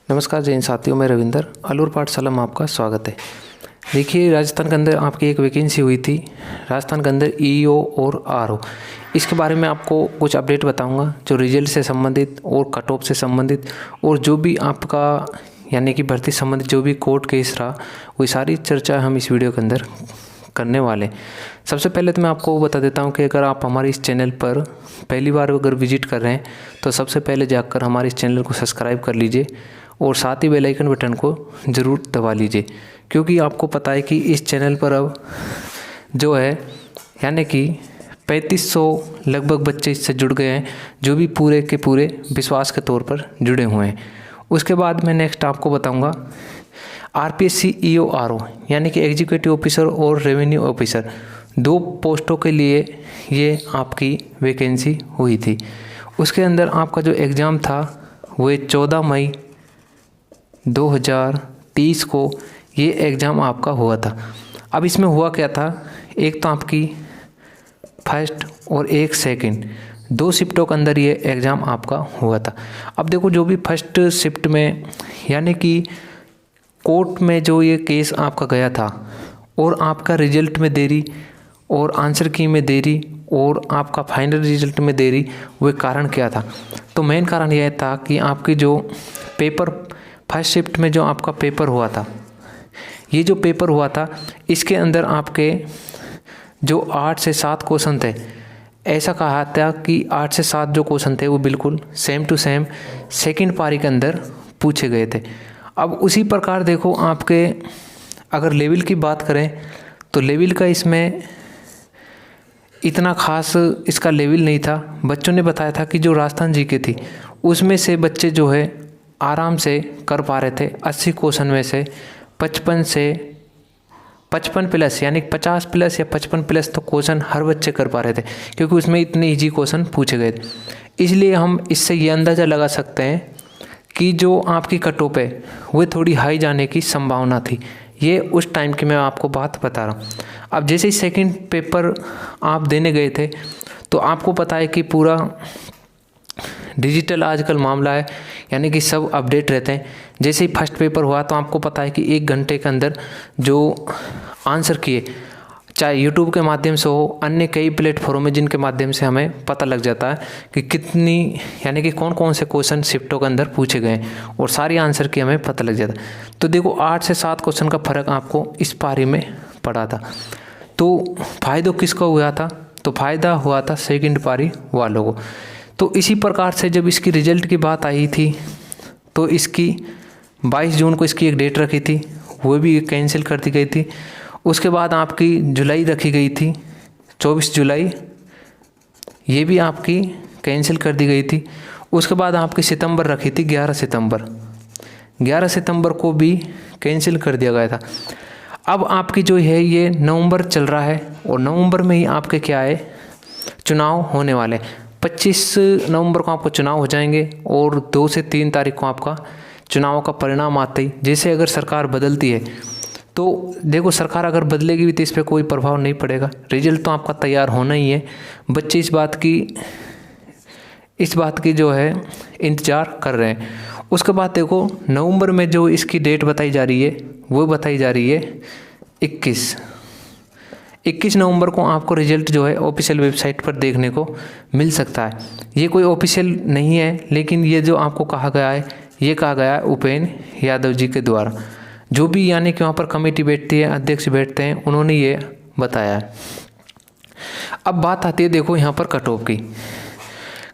नमस्कार जैन साथियों, मैं रविंदर अलूर पाठशाला में आपका स्वागत है। देखिए, राजस्थान के अंदर आपकी एक वैकेंसी हुई थी, राजस्थान के अंदर ईओ और आरओ। इसके बारे में आपको कुछ अपडेट बताऊंगा, जो रिजल्ट से संबंधित और कट ऑफ से संबंधित और जो भी आपका यानी कि भर्ती संबंधित जो भी कोर्ट केस रहा, वही सारी चर्चा हम इस वीडियो के अंदर करने वाले। सबसे पहले तो मैं आपको बता देता हूं कि अगर आप हमारे इस चैनल पर पहली बार अगर विजिट कर रहे हैं तो सबसे पहले जाकर हमारे इस चैनल को सब्सक्राइब कर लीजिए और साथ ही बेल आइकन बटन को ज़रूर दबा लीजिए, क्योंकि आपको पता है कि इस चैनल पर अब जो है यानी कि 3500 लगभग बच्चे इससे जुड़ गए हैं, जो भी पूरे के पूरे विश्वास के तौर पर जुड़े हुए हैं। उसके बाद मैं नेक्स्ट आपको बताऊंगा आरपीएससी ईओ आरओ यानी कि एग्जीक्यूटिव ऑफिसर और रेवेन्यू ऑफिसर, दो पोस्टों के लिए ये आपकी वैकेंसी हुई थी। उसके अंदर आपका जो एग्ज़ाम था वो 14 मई 2023 को ये एग्ज़ाम आपका हुआ था। अब इसमें हुआ क्या था, एक तो आपकी फर्स्ट और एक सेकंड, दो शिफ्टों के अंदर ये एग्ज़ाम आपका हुआ था। अब देखो, जो भी फर्स्ट शिफ्ट में यानी कि कोर्ट में जो ये केस आपका गया था और आपका रिजल्ट में देरी और आंसर की में देरी और आपका फाइनल रिजल्ट में देरी, वो कारण क्या था? तो मेन कारण यह था कि आपकी जो पेपर फर्स्ट शिफ्ट में जो आपका पेपर हुआ था, ये जो पेपर हुआ था इसके अंदर आपके जो 8 से 7 क्वेश्चन थे, ऐसा कहा था कि 8 से 7 जो क्वेश्चन थे वो बिल्कुल सेम टू सेम सेकंड पारी के अंदर पूछे गए थे। अब उसी प्रकार देखो, आपके अगर लेवल की बात करें तो लेवल का इसमें इतना खास इसका लेवल नहीं था। बच्चों ने बताया था कि जो राजस्थान जीके थी उसमें से बच्चे जो है आराम से कर पा रहे थे। 80 क्वेश्चन में से 55 प्लस यानी 50 प्लस या 55 प्लस तो क्वेश्चन हर बच्चे कर पा रहे थे, क्योंकि उसमें इतने इजी क्वेश्चन पूछे गए थे। इसलिए हम इससे ये अंदाज़ा लगा सकते हैं कि जो आपकी कट ऑफ है वो थोड़ी हाई जाने की संभावना थी। ये उस टाइम की मैं आपको बात बता रहा हूँ। अब जैसे ही सेकंड पेपर आप देने गए थे तो आपको पता है कि पूरा डिजिटल आजकल मामला है, यानी कि सब अपडेट रहते हैं। जैसे ही फर्स्ट पेपर हुआ तो आपको पता है कि 1 घंटे के अंदर जो आंसर किए, चाहे यूट्यूब के माध्यम से हो, अन्य कई प्लेटफॉर्म है जिनके माध्यम से हमें पता लग जाता है कि कितनी यानी कि कौन कौन से क्वेश्चन शिफ्टों के अंदर पूछे गए और सारी आंसर की हमें पता लग जाता है। तो देखो, 8 से 7 क्वेश्चन का फर्क आपको इस पारी में पड़ा था। तो फ़ायदा किसको हुआ था? तो फ़ायदा हुआ था सेकंड पारी वालों को। तो इसी प्रकार से जब इसकी रिजल्ट की बात आई थी तो इसकी 22 जून को इसकी एक डेट रखी थी, वो भी कैंसिल कर दी गई थी। उसके बाद आपकी जुलाई रखी गई थी 24 जुलाई, ये भी आपकी कैंसिल कर दी गई थी। उसके बाद आपकी सितंबर रखी थी 11 सितंबर को भी कैंसिल कर दिया गया था। अब आपकी जो है ये नवंबर चल रहा है और नवंबर में ही आपके क्या है, चुनाव होने वाले। 25 नवंबर को आपको चुनाव हो जाएंगे और 2 से 3 तारीख को आपका चुनाव का परिणाम आते ही, जैसे अगर सरकार बदलती है तो देखो, सरकार अगर बदलेगी भी तो इस पर कोई प्रभाव नहीं पड़ेगा, रिजल्ट तो आपका तैयार होना ही है। बच्चे इस बात की जो है इंतज़ार कर रहे हैं। उसके बाद देखो, नवंबर में जो इसकी डेट बताई जा रही है वो बताई जा रही है 21 नवंबर को आपको रिजल्ट जो है ऑफिशियल वेबसाइट पर देखने को मिल सकता है। ये कोई ऑफिशियल नहीं है, लेकिन ये जो आपको कहा गया है, ये कहा गया है उपेंद्र यादव जी के द्वारा, जो भी यानी कि वहाँ पर कमेटी बैठती है, अध्यक्ष बैठते हैं, उन्होंने ये बताया है। अब बात आती है देखो यहाँ पर कट ऑफ की।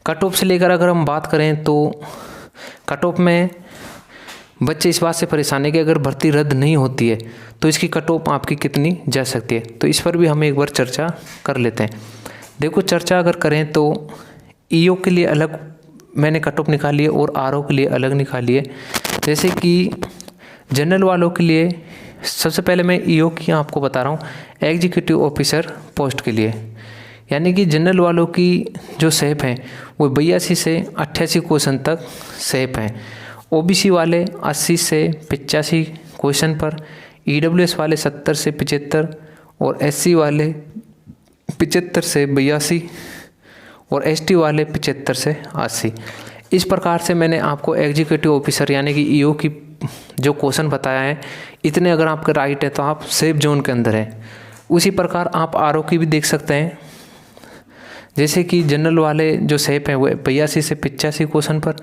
कट ऑफ से लेकर अगर हम बात करें तो कट ऑफ में बच्चे इस बात से परेशान है कि अगर भर्ती रद्द नहीं होती है तो इसकी कट ऑफ आपकी कितनी जा सकती है। तो इस पर भी हम एक बार चर्चा कर लेते हैं। देखो, चर्चा अगर करें तो ईओ के लिए अलग मैंने कट ऑफ निकाली है और आरओ के लिए अलग निकाली है। जैसे कि जनरल वालों के लिए सबसे पहले मैं ईओ की आपको बता रहा हूँ, एग्जीक्यूटिव ऑफिसर पोस्ट के लिए, यानी कि जनरल वालों की जो सेप हैं वो 82 से 88 क्वेश्चन तक सेप हैं। ओबीसी वाले 80 से 85 क्वेश्चन पर, ईडब्ल्यूएस वाले 70 से 75 और एससी वाले 75 से 82 और एसटी वाले 75 से 80। इस प्रकार से मैंने आपको एग्जीक्यूटिव ऑफिसर यानी कि ईओ की जो क्वेश्चन बताया है, इतने अगर आपके राइट है तो आप सेफ जोन के अंदर है। उसी प्रकार आप आरओ की भी देख सकते हैं, जैसे कि जनरल वाले जो सेफ हैं वो 82 से 85 क्वेश्चन पर,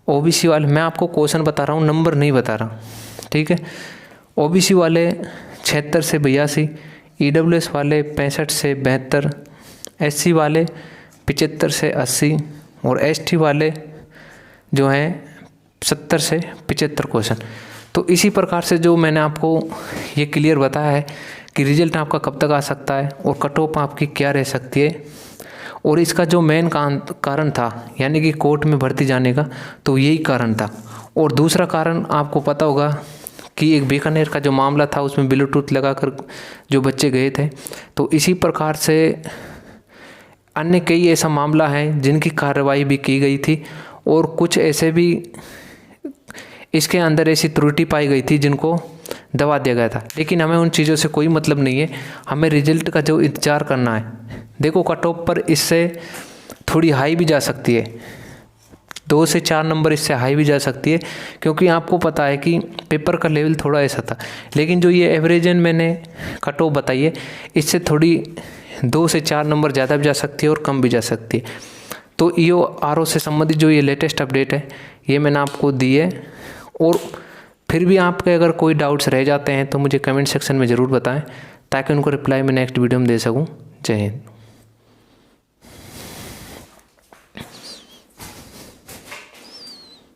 ओबीसी वाले मैं आपको क्वेश्चन बता रहा हूँ, नंबर नहीं बता रहा, ठीक है। ओबीसी वाले 76 से 82, ईडब्ल्यूएस वाले 65 से 72, एससी वाले 75 से 80 और एसटी वाले जो हैं 70 से 75 क्वेश्चन। तो इसी प्रकार से जो मैंने आपको ये क्लियर बताया है कि रिजल्ट आपका कब तक आ सकता है और कट ऑफ आपकी क्या रह सकती है, और इसका जो मेन कारण था यानी कि कोर्ट में भर्ती जाने का, तो यही कारण था। और दूसरा कारण आपको पता होगा कि एक बीकानेर का जो मामला था उसमें ब्लूटूथ लगाकर जो बच्चे गए थे। तो इसी प्रकार से अन्य कई ऐसा मामला है जिनकी कार्रवाई भी की गई थी, और कुछ ऐसे भी इसके अंदर ऐसी त्रुटि पाई गई थी जिनको दबा दिया गया था। लेकिन हमें उन चीज़ों से कोई मतलब नहीं है, हमें रिजल्ट का जो इंतज़ार करना है। देखो कट ऑफ पर इससे थोड़ी हाई भी जा सकती है, 2 से 4 नंबर इससे हाई भी जा सकती है, क्योंकि आपको पता है कि पेपर का लेवल थोड़ा ऐसा था। लेकिन जो ये एवरेजन मैंने कट ऑफ बताई है, इससे थोड़ी 2 से 4 नंबर ज़्यादा भी जा सकती है और कम भी जा सकती है। तो ईओ आरओ से संबंधित जो ये लेटेस्ट अपडेट है ये मैंने आपको दी है, और फिर भी आपके अगर कोई डाउट्स रह जाते हैं तो मुझे कमेंट सेक्शन में ज़रूर बताएं, ताकि उनको रिप्लाई मैं नेक्स्ट वीडियो में दे सकूं। जय हिंद।